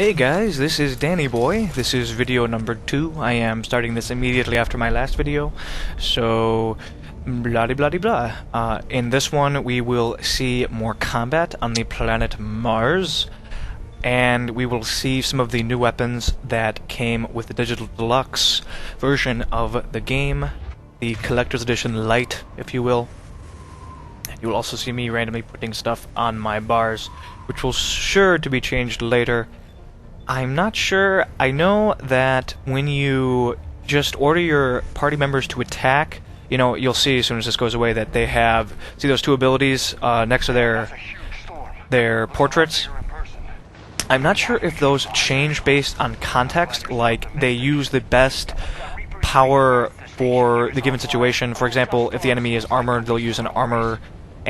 Hey guys, this is Danny Boy. This is video number 2. I am starting this immediately after my last video, so blah blah blah blah. In this one, we will see more combat on the planet Mars, and we will see some of the new weapons that came with the Digital Deluxe version of the game, the Collector's Edition Lite, if you will. You will also see me randomly putting stuff on my bars, which will sure to be changed later. I'm not sure. I know that when you just order your party members to attack, you know, you'll see as soon as this goes away that they have, see those two abilities next to their portraits? I'm not sure if those change based on context, like they use the best power for the given situation. For example, if the enemy is armored, they'll use an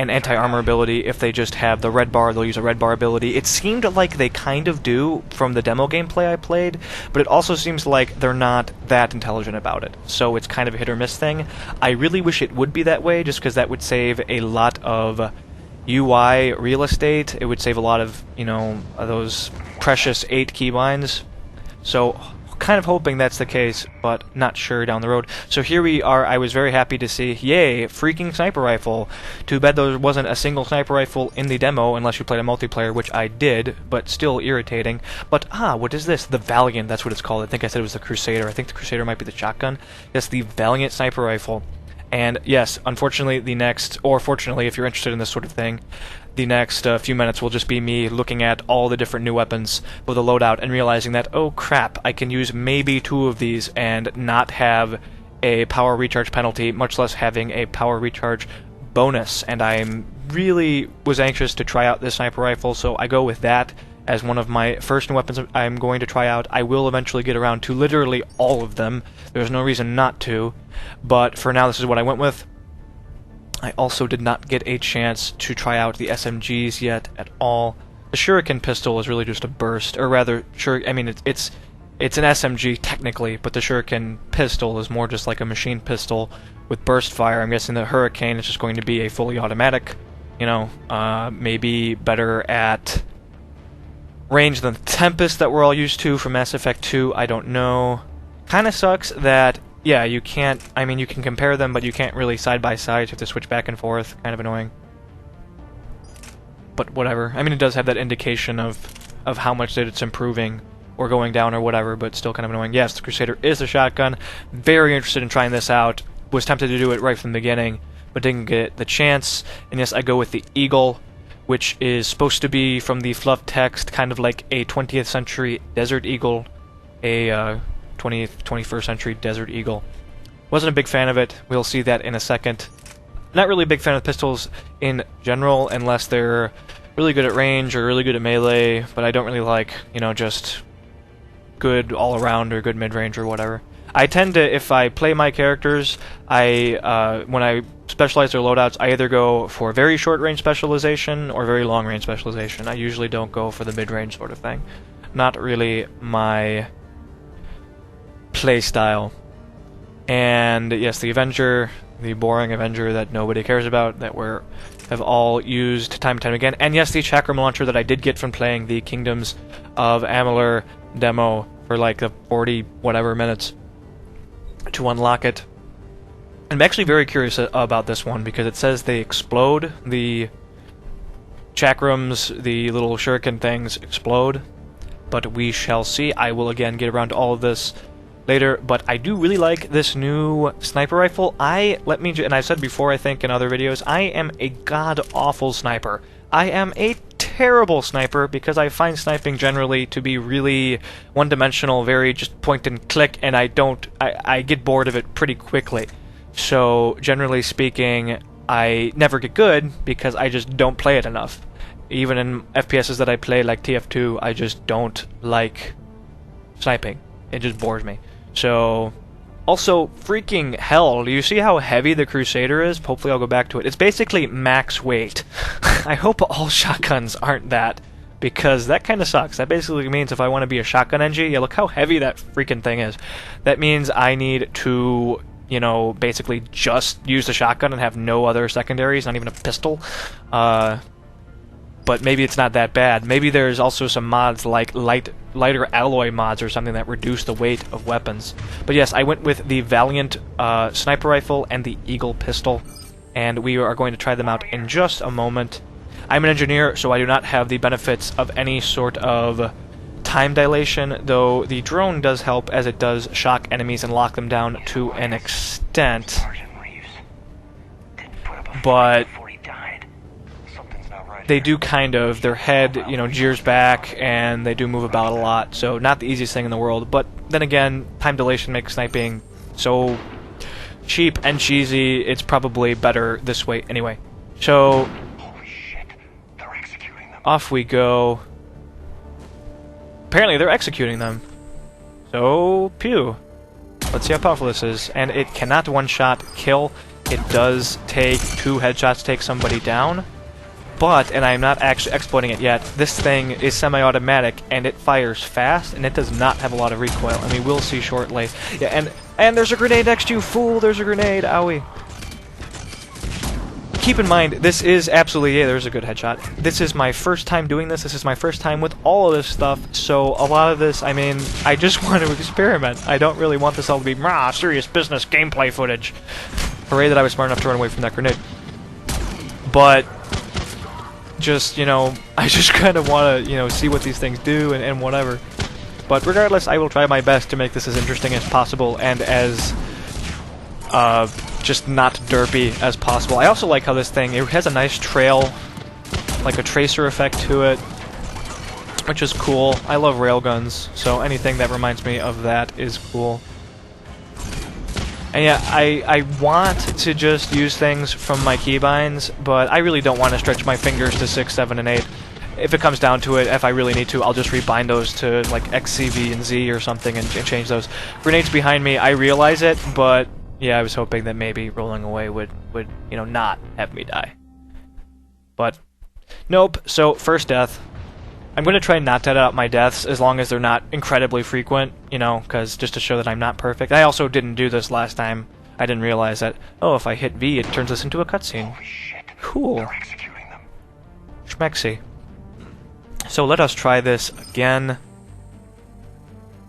anti-armor ability. If they just have the red bar, they'll use a red bar ability. It seemed like they kind of do from the demo gameplay I played, but it also seems like they're not that intelligent about it. So it's kind of a hit or miss thing. I really wish it would be that way, just because that would save a lot of UI real estate. It would save a lot of, you know, those precious 8 keybinds. So kind of hoping that's the case, but not sure down the road. So here we are. I was very happy to see, yay, freaking sniper rifle. Too bad there wasn't a single sniper rifle in the demo, unless you played a multiplayer, which I did, but still irritating. But, what is this? The Valiant, that's what it's called. I think I said it was the Crusader. I think the Crusader might be the shotgun. Yes, the Valiant sniper rifle. And yes, unfortunately, the next, or fortunately, if you're interested in this sort of thing, the next few minutes will just be me looking at all the different new weapons with a loadout and realizing that, oh crap, I can use maybe 2 of these and not have a power recharge penalty, much less having a power recharge bonus. And I really was anxious to try out this sniper rifle, so I go with that as one of my first new weapons I'm going to try out. I will eventually get around to literally all of them. There's no reason not to, but for now this is what I went with. I also did not get a chance to try out the SMGs yet at all. The Shuriken pistol is really just a burst, or rather, I mean it's an SMG technically, but the Shuriken pistol is more just like a machine pistol with burst fire. I'm guessing the Hurricane is just going to be a fully automatic, you know, maybe better at range than the Tempest that we're all used to from Mass Effect 2, I don't know. Kinda sucks that, yeah, you can't, I mean, you can compare them, but you can't really side by side, you have to switch back and forth, kind of annoying. But whatever, I mean, it does have that indication of how much that it's improving, or going down, or whatever, but still kind of annoying. Yes, the Crusader is a shotgun, very interested in trying this out, was tempted to do it right from the beginning, but didn't get the chance, and yes, I go with the Eagle, which is supposed to be, from the fluff text, kind of like a 20th century Desert Eagle, a 21st century Desert Eagle. Wasn't a big fan of it. We'll see that in a second. Not really a big fan of pistols in general, unless they're really good at range or really good at melee, but I don't really like, you know, just good all-around or good mid-range or whatever. I tend to, if I play my characters, when I specialize their loadouts, I either go for very short-range specialization or very long-range specialization. I usually don't go for the mid-range sort of thing. Not really my play style. And yes, the Avenger, the boring Avenger that nobody cares about, that have all used time and time again. And yes, the Chakram launcher that I did get from playing the Kingdoms of Amalur demo for like the 40 whatever minutes to unlock it. I'm actually very curious about this one because it says they explode. The chakrams, the little shuriken things explode, but we shall see. I will again get around to all of this later, but I do really like this new sniper rifle. And I've said before, I think in other videos, I am a god-awful sniper. I am a terrible sniper because I find sniping generally to be really one-dimensional, very just point and click, and I get bored of it pretty quickly. So, generally speaking, I never get good because I just don't play it enough. Even in FPSs that I play, like TF2, I just don't like sniping. It just bores me. So, also, freaking hell, do you see how heavy the Crusader is? Hopefully I'll go back to it. It's basically max weight. I hope all shotguns aren't that, because that kind of sucks. That basically means if I want to be a shotgun NG, yeah, look how heavy that freaking thing is. That means I need to, you know, basically just use the shotgun and have no other secondaries, not even a pistol. but maybe it's not that bad. Maybe there's also some mods like lighter alloy mods or something that reduce the weight of weapons. But yes, I went with the Valiant sniper rifle and the Eagle pistol, and we are going to try them out in just a moment. I'm an engineer, so I do not have the benefits of any sort of time dilation, though the drone does help as it does shock enemies and lock them down to an extent. But they do kind of, their head, you know, jeers back, and they do move about a lot, so not the easiest thing in the world. But then again, time dilation makes sniping so cheap and cheesy, it's probably better this way anyway. So, off we go. Apparently they're executing them. So, pew. Let's see how powerful this is. And it cannot one-shot kill. It does take 2 headshots to take somebody down. But, and I'm not actually exploiting it yet, this thing is semi-automatic, and it fires fast, and it does not have a lot of recoil, and we will see shortly. Yeah, and there's a grenade next to you, fool! There's a grenade, owie. Keep in mind, this is absolutely, yeah, there's a good headshot. This is my first time doing this. This is my first time with all of this stuff. So a lot of this, I mean, I just want to experiment. I don't really want this all to be serious business gameplay footage. Hooray that I was smart enough to run away from that grenade. But just, you know, I just kind of want to, you know, see what these things do and whatever. But regardless, I will try my best to make this as interesting as possible and as just not derpy as possible. I also like how this thing, it has a nice trail, like a tracer effect to it, which is cool. I love railguns, so anything that reminds me of that is cool. And yeah, I want to just use things from my keybinds, but I really don't want to stretch my fingers to 6, 7, and 8. If it comes down to it, if I really need to, I'll just rebind those to like X, C, V, and Z or something and change those. Grenades behind me, I realize it, but yeah, I was hoping that maybe rolling away would you know, not have me die. But nope, so first death. I'm going to try not to edit out my deaths as long as they're not incredibly frequent, you know, because just to show that I'm not perfect. I also didn't do this last time. I didn't realize that, oh, if I hit V, it turns this into a cutscene. Cool. Schmexy. So let us try this again.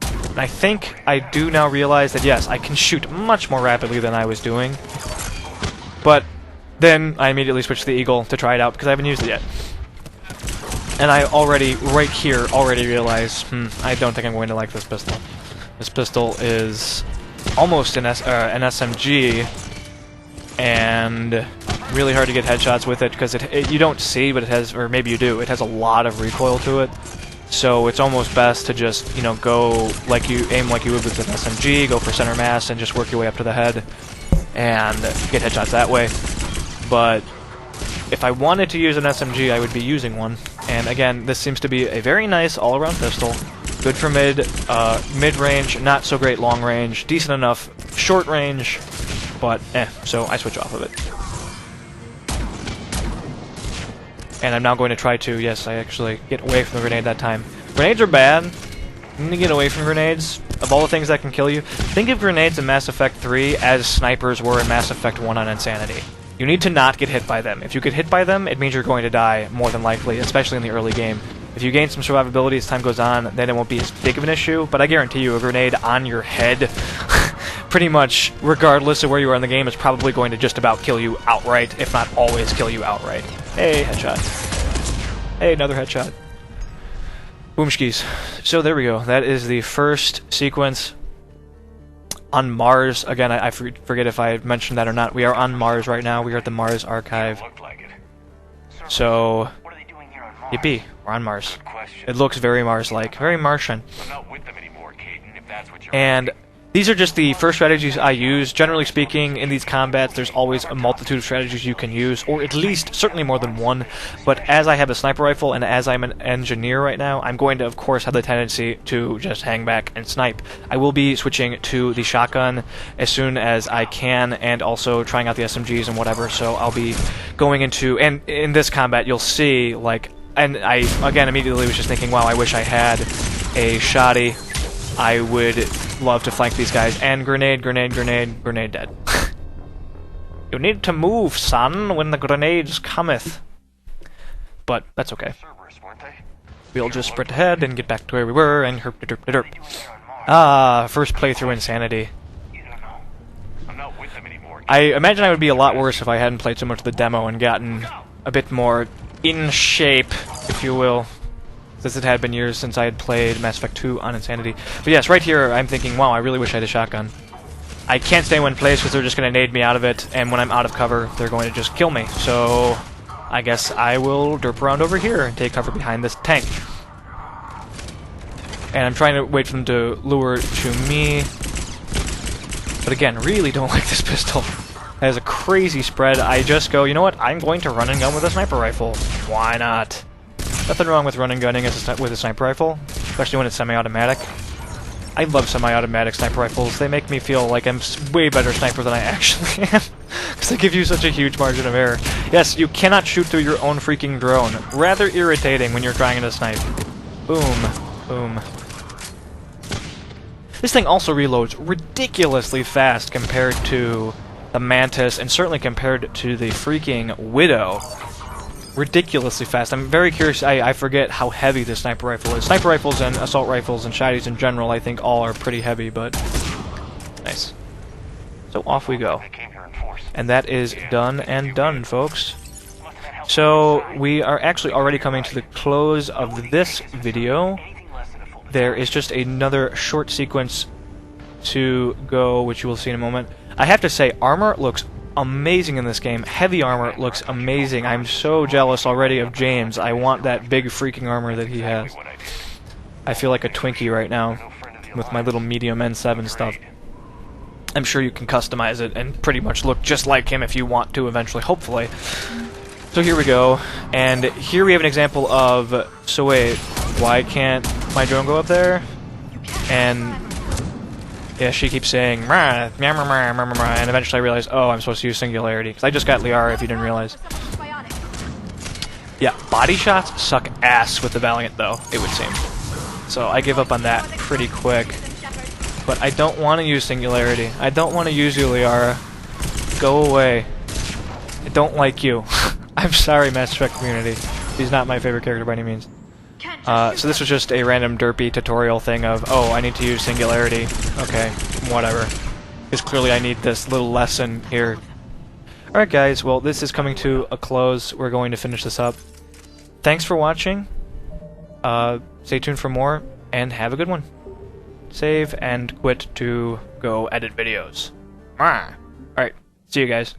And I think I do now realize that, yes, I can shoot much more rapidly than I was doing. But then I immediately switched to the Eagle to try it out because I haven't used it yet. And I already, right here, already realize, I don't think I'm going to like this pistol. This pistol is almost an SMG, and really hard to get headshots with it because you don't see, but it has, or maybe you do, it has a lot of recoil to it. So it's almost best to just, you know, go like you aim like you would with an SMG, go for center mass, and just work your way up to the head and get headshots that way. But if I wanted to use an SMG, I would be using one. And again, this seems to be a very nice all-around pistol. Good for mid-range, not so great long-range, decent enough short-range, but so I switch off of it. And I'm now going to try to, yes, I actually get away from the grenade that time. Grenades are bad. You need to get away from grenades. Of all the things that can kill you, think of grenades in Mass Effect 3 as snipers were in Mass Effect 1 on Insanity. You need to not get hit by them. If you get hit by them, it means you're going to die, more than likely, especially in the early game. If you gain some survivability as time goes on, then it won't be as big of an issue, but I guarantee you a grenade on your head, pretty much, regardless of where you are in the game, is probably going to just about kill you outright, if not always kill you outright. Hey, headshot. Hey, another headshot. Boomskis. So there we go. That is the first sequence on Mars. Again, I forget if I mentioned that or not. We are on Mars right now. We are at the Mars Archive. So, yippee, we're on Mars. It looks very Mars-like, very Martian. And these are just the first strategies I use. Generally speaking, in these combats, there's always a multitude of strategies you can use, or at least, certainly more than one. But as I have a sniper rifle, and as I'm an engineer right now, I'm going to, of course, have the tendency to just hang back and snipe. I will be switching to the shotgun as soon as I can, and also trying out the SMGs and whatever, so I'll be going into... And in this combat, you'll see, like... And I, again, immediately was just thinking, wow, I wish I had a shoddy. I would love to flank these guys. And grenade, grenade, grenade, grenade dead. You need to move, son, when the grenades cometh. but that's okay. We'll just sprint ahead and get back to where we were, and herp derp derp. Ah, first playthrough insanity. I imagine I would be a lot worse if I hadn't played so much of the demo and gotten a bit more in shape, if you will, since it had been years since I had played Mass Effect 2 on Insanity. But yes, right here I'm thinking, wow, I really wish I had a shotgun. I can't stay in one place because they're just going to nade me out of it, and when I'm out of cover, they're going to just kill me. So I guess I will derp around over here and take cover behind this tank. And I'm trying to wait for them to lure to me. But again, really don't like this pistol. It has a crazy spread. I just go, you know what, I'm going to run and gun with a sniper rifle. Why not? Nothing wrong with run and gunning with a sniper rifle, especially when it's semi-automatic. I love semi-automatic sniper rifles. They make me feel like I'm way better sniper than I actually am. Because they give you such a huge margin of error. Yes, you cannot shoot through your own freaking drone. Rather irritating when you're trying to snipe. Boom. Boom. This thing also reloads ridiculously fast compared to the Mantis, and certainly compared to the freaking Widow. Ridiculously fast. I'm very curious. I forget how heavy the sniper rifle is. Sniper rifles and assault rifles and shotties in general, I think, all are pretty heavy, but nice. So off we go. And that is done and done, folks. So we are actually already coming to the close of this video. There is just another short sequence to go, which you will see in a moment. I have to say, armor looks amazing in this game. Heavy armor looks amazing. I'm so jealous already of James. I want that big freaking armor that he has. I feel like a Twinkie right now with my little medium N7 stuff. I'm sure you can customize it and pretty much look just like him if you want to eventually, hopefully. So here we go, and here we have an example of, so wait, why can't my drone go up there? And yeah, she keeps saying, "Mrah, mrah, mrah, mrah, mrah," and eventually I realize, oh, I'm supposed to use Singularity, because I just got Liara, if you didn't realize. Yeah, body shots suck ass with the Valiant, though, it would seem. So I give up on that pretty quick. But I don't want to use Singularity. I don't want to use you, Liara. Go away. I don't like you. I'm sorry, Mass Effect community. He's not my favorite character by any means. So this was just a random derpy tutorial thing of, oh, I need to use Singularity. Okay, whatever. Because clearly I need this little lesson here. Alright guys, well this is coming to a close. We're going to finish this up. Thanks for watching. Stay tuned for more, and have a good one. Save and quit to go edit videos. Alright, see you guys.